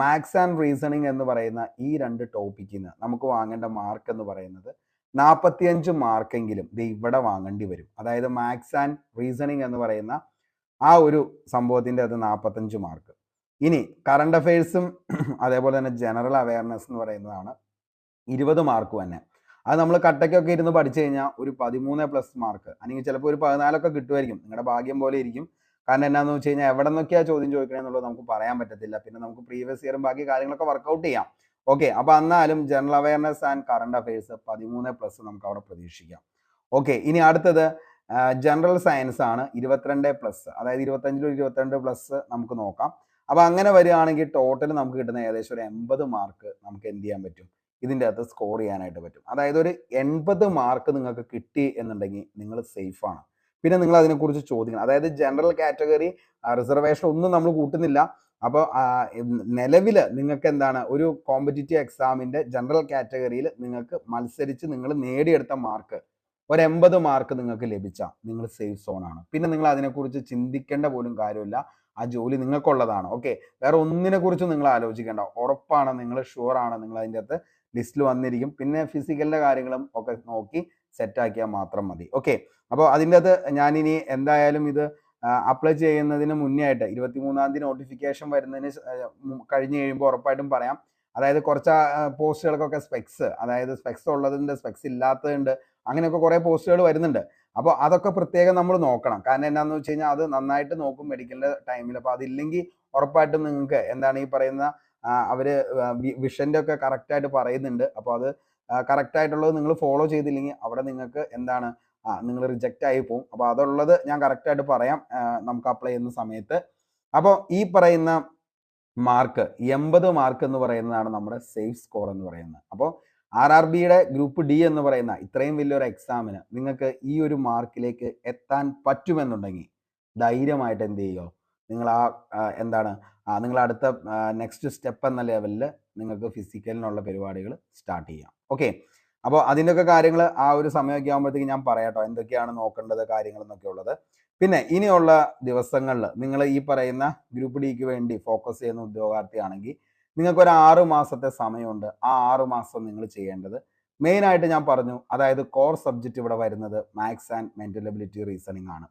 മാത്സ് ആൻഡ് റീസണിങ് എന്ന് പറയുന്ന ഈ 2 ടോപ്പിക്കിന് നമുക്ക് വാങ്ങേണ്ട മാർക്ക് എന്ന് പറയുന്നത് 45 മാർക്കെങ്കിലും ഇവിടെ വാങ്ങേണ്ടി വരും. അതായത് മാത്സ് ആൻഡ് റീസണിങ് എന്ന് പറയുന്ന ആ ഒരു സംഭവത്തിൻ്റെ അത് 45 മാർക്ക്. ഇനി കറണ്ട് അഫയേഴ്സും അതേപോലെ തന്നെ ജനറൽ അവയർനെസ് എന്ന് പറയുന്നതാണ് 20 മാർക്ക് തന്നെ. അത് നമ്മൾ കട്ടയ്ക്കൊക്കെ ഇരുന്ന് പഠിച്ചു കഴിഞ്ഞാൽ ഒരു 13+ മാർക്ക്, അല്ലെങ്കിൽ ചിലപ്പോൾ ഒരു 14 കിട്ടുമായിരിക്കും. നിങ്ങളുടെ ഭാഗ്യം പോലെ ഇരിക്കും. കാരണം എന്നാന്ന് വെച്ച് കഴിഞ്ഞാൽ എവിടെ നിന്നൊക്കെയാണ് ചോദ്യം ചോദിക്കണമെന്നുള്ളത് നമുക്ക് പറയാൻ പറ്റത്തില്ല. പിന്നെ നമുക്ക് പ്രീവിയസ് ഇയറും ബാക്കി കാര്യങ്ങളൊക്കെ വർക്കൗട്ട് ചെയ്യാം. ഓക്കെ, അപ്പോൾ എന്നാലും general awareness and current affairs 13+ നമുക്ക് അവിടെ പ്രതീക്ഷിക്കാം. ഓക്കെ, ഇനി അടുത്തത് ജനറൽ സയൻസ് ആണ് 22+, അതായത് 25 ഒരു 22+ നമുക്ക് നോക്കാം. അപ്പോൾ അങ്ങനെ വരികയാണെങ്കിൽ ടോട്ടൽ നമുക്ക് കിട്ടുന്ന ഏകദേശം ഒരു 80 മാർക്ക് നമുക്ക് എന്ത് ചെയ്യാൻ പറ്റും, ഇതിൻ്റെ അകത്ത് സ്കോർ ചെയ്യാനായിട്ട് പറ്റും. അതായത് ഒരു 80 മാർക്ക് നിങ്ങൾക്ക് കിട്ടി എന്നുണ്ടെങ്കിൽ നിങ്ങൾ സേഫാണ്. പിന്നെ നിങ്ങൾ അതിനെക്കുറിച്ച് ചോദിക്കണം. അതായത് ജനറൽ കാറ്റഗറി റിസർവേഷൻ ഒന്നും നമ്മൾ കൂട്ടുന്നില്ല. അപ്പോൾ നിലവിൽ നിങ്ങൾക്ക് എന്താണ് ഒരു കോമ്പറ്റിറ്റീവ് എക്സാമിൻ്റെ ജനറൽ കാറ്റഗറിയിൽ നിങ്ങൾക്ക് മത്സരിച്ച് നിങ്ങൾ നേടിയെടുത്ത മാർക്ക് ഒരു 80 മാർക്ക് നിങ്ങൾക്ക് ലഭിച്ചാൽ നിങ്ങൾ സേഫ് സോണാണ്. പിന്നെ നിങ്ങൾ അതിനെക്കുറിച്ച് ചിന്തിക്കേണ്ട പോലും കാര്യമില്ല, ആ ജോലി നിങ്ങൾക്കുള്ളതാണ്. ഓക്കെ, വേറെ ഒന്നിനെ കുറിച്ചും നിങ്ങൾ ആലോചിക്കേണ്ട, ഉറപ്പാണ്, നിങ്ങൾ ഷുവറാണ്, നിങ്ങൾ അതിൻ്റെ അകത്ത് ലിസ്റ്റിൽ വന്നിരിക്കും. പിന്നെ ഫിസിക്കലിൻ്റെ കാര്യങ്ങളും ഒക്കെ നോക്കി സെറ്റാക്കിയാൽ മാത്രം മതി. ഓക്കെ, അപ്പോൾ അതിൻ്റെ അകത്ത് ഞാനിനി എന്തായാലും ഇത് അപ്ലൈ ചെയ്യുന്നതിന് മുന്നേ ആയിട്ട് 23-ാം തീയതി നോട്ടിഫിക്കേഷൻ വരുന്നതിന് കഴിഞ്ഞ് കഴിയുമ്പോൾ ഉറപ്പായിട്ടും പറയാം. അതായത് കുറച്ച് പോസ്റ്റുകൾക്കൊക്കെ സ്പെക്സ്, അതായത് സ്പെക്സ് ഉള്ളതുണ്ട്, സ്പെക്സ് ഇല്ലാത്തതുണ്ട്, അങ്ങനെയൊക്കെ കുറേ പോസ്റ്റുകൾ വരുന്നുണ്ട്. അപ്പോൾ അതൊക്കെ പ്രത്യേകം നമ്മൾ നോക്കണം. കാരണം എന്നാന്ന് വെച്ച് കഴിഞ്ഞാൽ അത് നന്നായിട്ട് നോക്കും മെഡിക്കലിൻ്റെ ടൈമിൽ. അപ്പോൾ അതില്ലെങ്കിൽ ഉറപ്പായിട്ടും നിങ്ങൾക്ക് എന്താണ് ഈ പറയുന്ന അവർ വിഷൻ്റെ ഒക്കെ കറക്റ്റായിട്ട് പറയുന്നുണ്ട്. അപ്പോൾ അത് കറക്റ്റായിട്ടുള്ളത് നിങ്ങൾ ഫോളോ ചെയ്തില്ലെങ്കിൽ അവിടെ നിങ്ങൾക്ക് എന്താണ് നിങ്ങൾ റിജക്റ്റ് ആയി പോകും. അപ്പോൾ അതുള്ളത് ഞാൻ കറക്റ്റായിട്ട് പറയാം നമുക്ക് അപ്ലൈ ചെയ്യുന്ന സമയത്ത്. അപ്പോൾ ഈ പറയുന്ന മാർക്ക് 80 മാർക്ക് എന്ന് പറയുന്നതാണ് നമ്മുടെ സേഫ് സ്കോർ എന്ന് പറയുന്നത്. അപ്പോൾ RRBയുടെ ഗ്രൂപ്പ് ഡി എന്ന് പറയുന്ന ഇത്രയും വലിയൊരു എക്സാമിന് നിങ്ങൾക്ക് ഈ ഒരു മാർക്കിലേക്ക് എത്താൻ പറ്റുമെന്നുണ്ടെങ്കിൽ ധൈര്യമായിട്ട് എന്ത് ചെയ്യുമോ, നിങ്ങൾ എന്താണ് നിങ്ങൾ അടുത്ത നെക്സ്റ്റ് സ്റ്റെപ്പ് എന്ന ലെവലിൽ നിങ്ങൾക്ക് ഫിസിക്കലിനുള്ള പരിപാടികൾ സ്റ്റാർട്ട് ചെയ്യാം. ഓക്കെ, അപ്പോൾ അതിൻ്റെയൊക്കെ കാര്യങ്ങൾ ആ ഒരു സമയമൊക്കെ ആകുമ്പോഴത്തേക്ക് ഞാൻ പറയാട്ടോ എന്തൊക്കെയാണ് നോക്കേണ്ടത് കാര്യങ്ങൾ എന്നൊക്കെ ഉള്ളത്. പിന്നെ ഇനിയുള്ള ദിവസങ്ങളിൽ നിങ്ങൾ ഈ പറയുന്ന ഗ്രൂപ്പ് ഡിക്ക് വേണ്ടി ഫോക്കസ് ചെയ്യുന്ന ഉദ്യോഗാർത്ഥിയാണെങ്കിൽ നിങ്ങൾക്കൊരു 6 മാസത്തെ സമയമുണ്ട്. ആ 6 മാസം നിങ്ങൾ ചെയ്യേണ്ടത് മെയിനായിട്ട് ഞാൻ പറഞ്ഞു, അതായത് കോർ സബ്ജക്റ്റ് ഇവിടെ വരുന്നത് maths and mental ability reasoning ആണ്.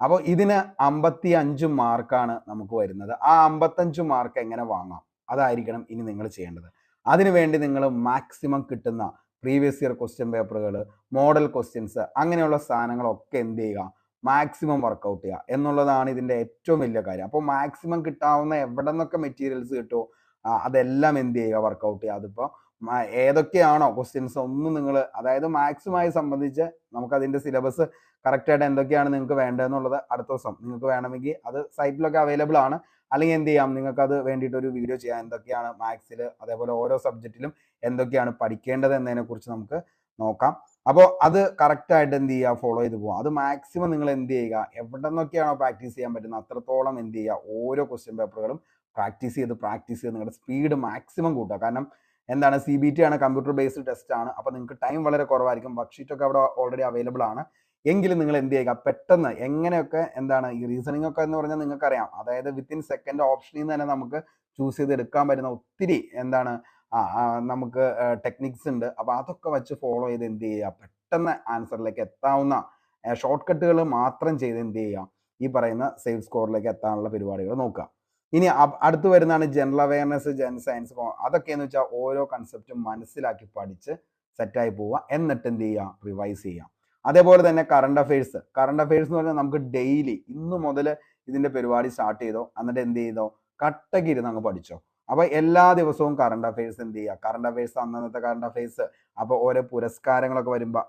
അപ്പോൾ ഇതിന് 55 മാർക്കാണ് നമുക്ക് വരുന്നത്. ആ 55 മാർക്ക് എങ്ങനെ വാങ്ങാം, അതായിരിക്കണം ഇനി നിങ്ങൾ ചെയ്യേണ്ടത്. അതിനുവേണ്ടി നിങ്ങൾ മാക്സിമം കിട്ടുന്ന പ്രീവിയസ് ഇയർ ക്വസ്റ്റ്യൻ പേപ്പറുകൾ, മോഡൽ ക്വസ്റ്റ്യൻസ്, അങ്ങനെയുള്ള സാധനങ്ങളൊക്കെ എന്ത് ചെയ്യുക, മാക്സിമം വർക്കൗട്ട് ചെയ്യുക എന്നുള്ളതാണ് ഇതിൻ്റെ ഏറ്റവും വലിയ കാര്യം. അപ്പോൾ മാക്സിമം കിട്ടാവുന്ന എവിടെ നിന്നൊക്കെ മെറ്റീരിയൽസ് കിട്ടുമോ അതെല്ലാം എന്ത് ചെയ്യുക, വർക്കൗട്ട് ചെയ്യുക. അതിപ്പോൾ ഏതൊക്കെയാണോ ക്വസ്റ്റ്യൻസ് ഒന്നും നിങ്ങൾ, അതായത് മാത്സുമായി സംബന്ധിച്ച് നമുക്കതിൻ്റെ സിലബസ് കറക്റ്റായിട്ട് എന്തൊക്കെയാണ് നിങ്ങൾക്ക് വേണ്ടതെന്നുള്ളത് അടുത്ത ദിവസം നിങ്ങൾക്ക് വേണമെങ്കിൽ അത് സൈറ്റിലൊക്കെ അവൈലബിൾ ആണ്. അല്ലെങ്കിൽ എന്ത് ചെയ്യാം, നിങ്ങൾക്കത് വേണ്ടിയിട്ട് ഒരു വീഡിയോ ചെയ്യാം, എന്തൊക്കെയാണ് മാത്സിൽ അതേപോലെ ഓരോ സബ്ജക്റ്റിലും എന്തൊക്കെയാണ് പഠിക്കേണ്ടത് എന്നതിനെക്കുറിച്ച് നമുക്ക് നോക്കാം. അപ്പോൾ അത് കറക്റ്റായിട്ട് എന്ത് ചെയ്യുക, ഫോളോ ചെയ്ത് പോകാം. അത് മാക്സിമം നിങ്ങൾ എന്ത് ചെയ്യുക, എവിടെ നിന്നൊക്കെയാണോ പ്രാക്ടീസ് ചെയ്യാൻ പറ്റുന്നത് അത്രത്തോളം എന്ത് ചെയ്യുക, ഓരോ ക്വസ്റ്റ്യൻ പേപ്പറുകളും പ്രാക്ടീസ് ചെയ്ത് നിങ്ങളുടെ സ്പീഡ് മാക്സിമം കൂട്ടുക. കാരണം എന്താണ്, CBT ആണ്, കമ്പ്യൂട്ടർ ബേസ്ഡ് ടെസ്റ്റ് ആണ്. അപ്പോൾ നിങ്ങൾക്ക് ടൈം വളരെ കുറവായിരിക്കും. വർക്ക് ഷീറ്റൊക്കെ അവിടെ ഓൾറെഡി അവൈലബിൾ ആണ്. എങ്കിലും നിങ്ങൾ എന്ത് ചെയ്യുക, പെട്ടെന്ന് എങ്ങനെയൊക്കെ എന്താണ് ഈ റീസണിങ് ഒക്കെ എന്ന് പറഞ്ഞാൽ നിങ്ങൾക്കറിയാം, അതായത് വിത്തിൻ സെക്കൻഡ് ഓപ്ഷനിൽ നിന്ന് തന്നെ നമുക്ക് ചൂസ് ചെയ്ത് എടുക്കാൻ പറ്റുന്ന ഒത്തിരി എന്താണ് നമുക്ക് ടെക്നിക്സ് ഉണ്ട്. അപ്പോൾ അതൊക്കെ വെച്ച് ഫോളോ ചെയ്ത് എന്ത് ചെയ്യുക, പെട്ടെന്ന് ആൻസറിലേക്ക് എത്താവുന്ന ഷോർട്ട് കട്ടുകൾ മാത്രം ചെയ്ത് എന്ത് ചെയ്യുക, ഈ പറയുന്ന സേഫ് സ്കോറിലേക്ക് എത്താനുള്ള പരിപാടികൾ നോക്കുക. ഇനി അടുത്ത് വരുന്നതാണ് ജനറൽ അവയർനെസ്, ജനറൽ സയൻസ്. അതൊക്കെയെന്ന് വെച്ചാൽ ഓരോ കൺസെപ്റ്റും മനസ്സിലാക്കി പഠിച്ച് സെറ്റായി പോവുക, എന്നിട്ട് എന്ത് ചെയ്യുക, റിവൈസ് ചെയ്യുക. അതേപോലെ തന്നെ കറണ്ട് അഫയേഴ്സ് എന്ന് പറഞ്ഞാൽ നമുക്ക് ഡെയിലി ഇന്ന് മുതൽ ഇതിന്റെ പരിപാടി സ്റ്റാർട്ട് ചെയ്തോ, എന്നിട്ട് എന്ത് ചെയ്തോ, കട്ടക്ക് ഇരുന്ന് അങ്ങ് പഠിച്ചോ. അപ്പൊ എല്ലാ ദിവസവും കറണ്ട് അഫയേഴ്സ് എന്ത് ചെയ്യുക, കറണ്ട് അഫയേഴ്സ് അന്നത്തെ കറണ്ട് അഫയേഴ്സ്, അപ്പോൾ ഓരോ പുരസ്കാരങ്ങളൊക്കെ വരുമ്പോൾ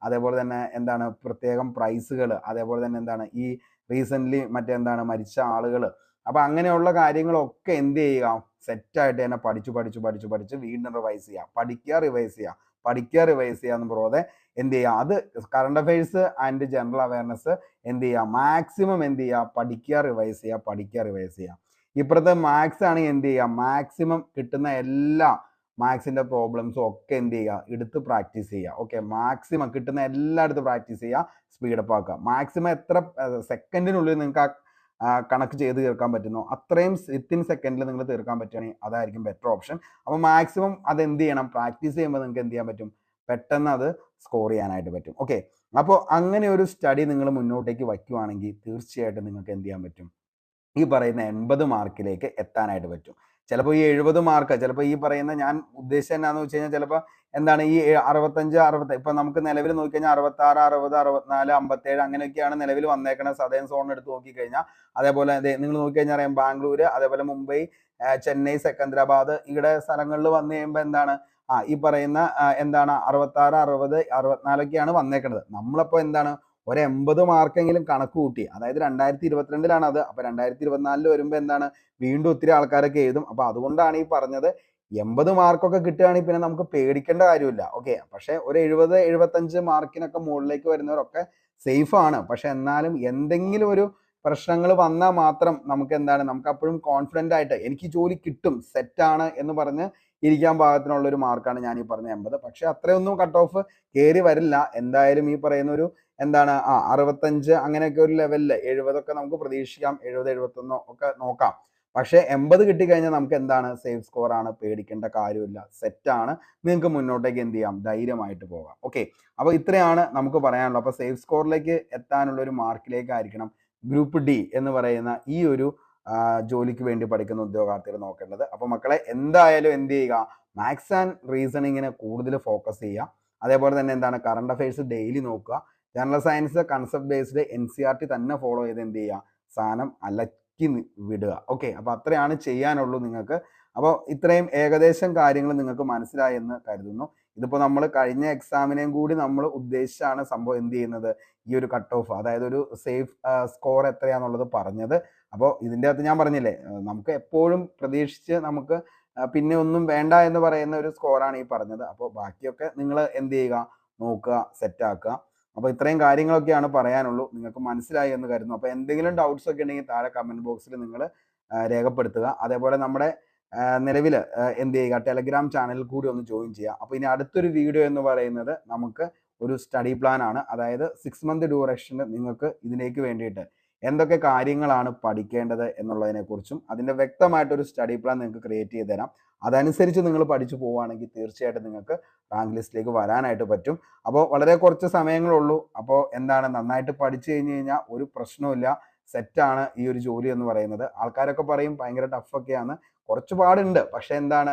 അതേപോലെ തന്നെ എന്താണ് പ്രത്യേകം പ്രൈസുകൾ, അതേപോലെ തന്നെ എന്താണ് ഈ റീസെന്റ് മറ്റെന്താണ് മരിച്ച ആളുകൾ. അപ്പൊ അങ്ങനെയുള്ള കാര്യങ്ങളൊക്കെ എന്ത് ചെയ്യുക, സെറ്റായിട്ട് തന്നെ പഠിച്ച് വീണ്ടും റിവൈസ് ചെയ്യുക, പഠിക്കുക റിവൈസ് ചെയ്യുക എന്ന് പറയാതെ എന്ത് ചെയ്യുക, അത് current affairs and general awareness എന്ത് ചെയ്യുക, മാക്സിമം എന്ത് ചെയ്യുക, പഠിക്കുക റിവൈസ് ചെയ്യുക. ഇപ്പോഴത്തെ മാത്സ് ആണെങ്കിൽ എന്ത് ചെയ്യുക, മാക്സിമം കിട്ടുന്ന എല്ലാ മാത്സിന്റെ പ്രോബ്ലംസും ഒക്കെ എന്ത് ചെയ്യുക, എടുത്ത് പ്രാക്ടീസ് ചെയ്യുക. ഓക്കെ, മാക്സിമം കിട്ടുന്ന എല്ലായിടത്തും പ്രാക്ടീസ് ചെയ്യുക, സ്പീഡപ്പ് ആക്കുക. മാക്സിമം എത്ര സെക്കൻഡിനുള്ളിൽ നിങ്ങൾക്ക് കണക്ക് ചെയ്ത് തീർക്കാൻ പറ്റുന്നോ അത്രയും വിത്തിൻ സെക്കൻഡിൽ നിങ്ങൾ തീർക്കാൻ പറ്റുകയാണെങ്കിൽ അതായിരിക്കും ബെറ്റർ ഓപ്ഷൻ. അപ്പോൾ മാക്സിമം അത് എന്ത് ചെയ്യണം, പ്രാക്ടീസ് ചെയ്യുമ്പോൾ നിങ്ങൾക്ക് എന്ത് ചെയ്യാൻ പറ്റും, പെട്ടെന്ന് അത് സ്കോർ ചെയ്യാനായിട്ട് പറ്റും. ഓക്കെ, അപ്പോൾ അങ്ങനെ ഒരു സ്റ്റഡി നിങ്ങൾ മുന്നോട്ടേക്ക് വയ്ക്കുവാണെങ്കിൽ തീർച്ചയായിട്ടും നിങ്ങൾക്ക് എന്ത് ചെയ്യാൻ പറ്റും, ഈ പറയുന്ന 80 മാർക്കിലേക്ക് എത്താനായിട്ട് പറ്റും. ചിലപ്പോൾ ഈ 70 മാർക്ക്, ചിലപ്പോൾ ഈ പറയുന്ന ഞാൻ ഉദ്ദേശിച്ചത് എന്നാന്ന് വെച്ച് കഴിഞ്ഞാൽ ചിലപ്പോൾ എന്താണ് ഈ 65, 60 ഇപ്പൊ നമുക്ക് നിലവിൽ നോക്കിക്കഴിഞ്ഞാൽ 66, 60, 64, 57 അങ്ങനെയൊക്കെയാണ് നിലവിൽ വന്നേക്കുന്നത്. സദേൺ സോൺ എടുത്ത് നോക്കിക്കഴിഞ്ഞാൽ അതേപോലെ നിങ്ങൾ നോക്കിക്കഴിഞ്ഞാൽ അറിയാം, ബാംഗ്ലൂർ, അതേപോലെ മുംബൈ, ചെന്നൈ, സെക്കന്ദരാബാദ് ഇവിടെ സ്ഥലങ്ങളിൽ വന്നു കഴിയുമ്പോൾ എന്താണ് ഈ പറയുന്ന എന്താണ് 66, 60, 64ഒക്കെയാണ് വന്നേക്കുന്നത്. നമ്മളപ്പോ എന്താണ് ഒരു 80 മാർക്കെങ്കിലും കണക്ക് കൂട്ടി, അതായത് 2022 അത്. അപ്പൊ 2024 വരുമ്പോ എന്താണ് വീണ്ടും ഒത്തിരി ആൾക്കാരൊക്കെ എഴുതും. അപ്പൊ അതുകൊണ്ടാണ് ഈ പറഞ്ഞത് 80 മാർക്കൊക്കെ കിട്ടുകയാണെങ്കിൽ പിന്നെ നമുക്ക് പേടിക്കേണ്ട കാര്യമില്ല. ഓക്കെ, പക്ഷെ ഒരു 70, 75 മാർക്കിനൊക്കെ മുകളിലേക്ക് വരുന്നവരൊക്കെ സേഫ് ആണ്. പക്ഷെ എന്നാലും എന്തെങ്കിലും ഒരു പ്രശ്നങ്ങൾ വന്നാൽ മാത്രം നമുക്ക് എന്താണ്, നമുക്ക് അപ്പോഴും കോൺഫിഡന്റ് ആയിട്ട് എനിക്ക് ജോലി കിട്ടും, സെറ്റാണ് എന്ന് പറഞ്ഞ് ഇരിക്കാൻ പാകത്തിനുള്ള ഒരു മാർക്കാണ് ഞാൻ ഈ പറഞ്ഞ 80. പക്ഷെ അത്രയൊന്നും കട്ട് ഓഫ് കയറി വരില്ല. എന്തായാലും ഈ പറയുന്ന ഒരു എന്താണ് 65 അങ്ങനെയൊക്കെ ഒരു ലെവലില് 70ഒക്കെ നമുക്ക് പ്രതീക്ഷിക്കാം, 70, 71 ഒക്കെ നോക്കാം. പക്ഷെ 80 കിട്ടിക്കഴിഞ്ഞാൽ നമുക്ക് എന്താണ് സേഫ് സ്കോർ ആണ്, പേടിക്കേണ്ട കാര്യമില്ല, സെറ്റാണ്, നിങ്ങൾക്ക് മുന്നോട്ടേക്ക് എന്ത് ചെയ്യാം, ധൈര്യമായിട്ട് പോകാം. ഓക്കെ, അപ്പോൾ ഇത്രയാണ് നമുക്ക് പറയാനുള്ളത്. അപ്പോൾ സേഫ് സ്കോറിലേക്ക് എത്താനുള്ള ഒരു മാർക്കിലേക്കായിരിക്കണം ഗ്രൂപ്പ് ഡി എന്ന് പറയുന്ന ഈ ഒരു ജോലിക്ക് വേണ്ടി പഠിക്കുന്ന ഉദ്യോഗാർത്ഥികൾ നോക്കേണ്ടത്. അപ്പോൾ മക്കളെ എന്തായാലും എന്ത് ചെയ്യുക, മാത്സ് ആൻഡ് റീസണിങ്ങിന് കൂടുതൽ ഫോക്കസ് ചെയ്യുക. അതേപോലെ തന്നെ എന്താണ് കറണ്ട് അഫയേഴ്സ് ഡെയിലി നോക്കുക. General science concept based NCERT തന്നെ ഫോളോ ചെയ്ത് എന്ത് ചെയ്യുക, സാധനം അലക്കി വിടുക. ഓക്കെ, അപ്പോൾ അത്രയാണ് ചെയ്യാനുള്ളൂ നിങ്ങൾക്ക്. അപ്പോൾ ഇത്രയും ഏകദേശം കാര്യങ്ങൾ നിങ്ങൾക്ക് മനസ്സിലായി എന്ന് കരുതുന്നു. ഇതിപ്പോൾ നമ്മൾ കഴിഞ്ഞ എക്സാമിനെയും കൂടി നമ്മൾ ഉദ്ദേശിച്ചാണ് സംഭവം എന്ത് ചെയ്യുന്നത്, ഈ ഒരു കട്ട് ഓഫ്, അതായത് ഒരു സേഫ് സ്കോർ എത്രയാണെന്നുള്ളത് പറഞ്ഞത്. അപ്പോൾ ഇതിൻ്റെ അകത്ത് ഞാൻ പറഞ്ഞില്ലേ, നമുക്ക് എപ്പോഴും പ്രതീക്ഷിച്ച് നമുക്ക് പിന്നെ ഒന്നും വേണ്ട എന്ന് പറയുന്ന ഒരു സ്കോറാണ് ഈ പറഞ്ഞത്. അപ്പോൾ ബാക്കിയൊക്കെ നിങ്ങൾ എന്ത് ചെയ്യുക, നോക്കുക, സെറ്റാക്കുക. അപ്പോൾ ഇത്രയും കാര്യങ്ങളൊക്കെയാണ് പറയാനുള്ളൂ. നിങ്ങൾക്ക് മനസ്സിലായി എന്ന് കരുതുന്നു. അപ്പോൾ എന്തെങ്കിലും ഡൗട്ട്സ് ഒക്കെ ഉണ്ടെങ്കിൽ താഴെ കമന്റ് ബോക്സിൽ നിങ്ങൾ രേഖപ്പെടുത്തുക. അതേപോലെ നമ്മുടെ നിലവിൽ എന്ത് ചെയ്യുക, ടെലഗ്രാം ചാനലിൽ കൂടി ഒന്ന് ജോയിൻ ചെയ്യുക. അപ്പോൾ ഇനി അടുത്തൊരു വീഡിയോ എന്ന് പറയുന്നത് നമുക്ക് ഒരു സ്റ്റഡി പ്ലാൻ ആണ്. അതായത് 6 മന്ത് ഡ്യൂറേഷന് നിങ്ങൾക്ക് ഇതിലേക്ക് വേണ്ടിയിട്ട് എന്തൊക്കെ കാര്യങ്ങളാണ് പഠിക്കേണ്ടത് എന്നുള്ളതിനെക്കുറിച്ചും അതിൻ്റെ വ്യക്തമായിട്ടൊരു സ്റ്റഡി പ്ലാൻ നിങ്ങൾക്ക് ക്രിയേറ്റ് ചെയ്ത് തരാം. അതനുസരിച്ച് നിങ്ങൾ പഠിച്ചു പോവുകയാണെങ്കിൽ തീർച്ചയായിട്ടും നിങ്ങൾക്ക് റാങ്ക് ലിസ്റ്റിലേക്ക് വരാനായിട്ട് പറ്റും. അപ്പോൾ വളരെ കുറച്ച് സമയങ്ങളുള്ളൂ. അപ്പോൾ എന്താണ്, നന്നായിട്ട് പഠിച്ചു കഴിഞ്ഞ് കഴിഞ്ഞാൽ ഒരു പ്രശ്നമില്ല, സെറ്റാണ് ഈ ഒരു ജോലി എന്ന് പറയുന്നത്. ആൾക്കാരൊക്കെ പറയും ഭയങ്കര ടഫൊക്കെയാണ്, കുറച്ച് പാടുണ്ട്. പക്ഷെ എന്താണ്,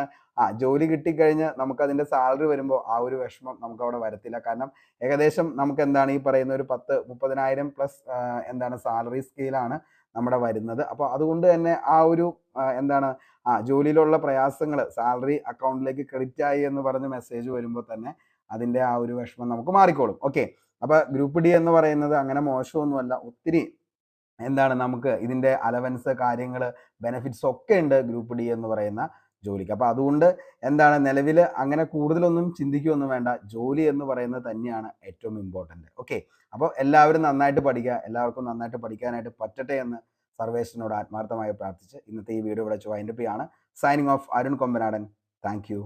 ജോലി കിട്ടിക്കഴിഞ്ഞ് നമുക്ക് അതിൻ്റെ സാലറി വരുമ്പോൾ ആ ഒരു വിഷമം നമുക്ക് അവിടെ വരത്തില്ല. കാരണം ഏകദേശം നമുക്ക് എന്താണ് ഈ പറയുന്ന ഒരു 10-30,000 പ്ലസ് എന്താണ് സാലറി സ്കെയിലാണ് നമ്മുടെ വരുന്നത്. അപ്പോൾ അതുകൊണ്ട് തന്നെ ആ ഒരു എന്താണ് ജോലിയിലുള്ള പ്രയാസങ്ങൾ, സാലറി അക്കൗണ്ടിലേക്ക് ക്രെഡിറ്റ് ആയി എന്ന് പറഞ്ഞ് മെസ്സേജ് വരുമ്പോൾ തന്നെ അതിൻ്റെ ആ ഒരു വിഷമം നമുക്ക് മാറിക്കോളും. ഓക്കെ, അപ്പോൾ ഗ്രൂപ്പ് ഡി എന്ന് പറയുന്നത് അങ്ങനെ മോശമൊന്നുമല്ല. ഒത്തിരി എന്താണ് നമുക്ക് ഇതിൻ്റെ അലവൻസ്, കാര്യങ്ങൾ, ബെനിഫിറ്റ്സ് ഒക്കെ ഉണ്ട് ഗ്രൂപ്പ് ഡി എന്ന് പറയുന്ന ജോലിക്ക്. അപ്പോൾ അതുകൊണ്ട് എന്താണ് നിലവിൽ അങ്ങനെ കൂടുതലൊന്നും ചിന്തിക്കുകയൊന്നും വേണ്ട. ജോലി എന്ന് പറയുന്നത് തന്നെയാണ് ഏറ്റവും ഇമ്പോർട്ടൻ്റ്. ഓക്കെ, അപ്പോൾ എല്ലാവരും നന്നായിട്ട് പഠിക്കുക. എല്ലാവർക്കും നന്നായിട്ട് പഠിക്കാനായിട്ട് പറ്റട്ടെ എന്ന് സർവേശ്വരനോട് ആത്മാർത്ഥമായി പ്രാർത്ഥിച്ച് ഇന്നത്തെ ഈ വീഡിയോ ഇവിടെ വൈൻഡപ്പ് ചെയ്യാണ്. Signing off, Arun Kombanadan. Thank you.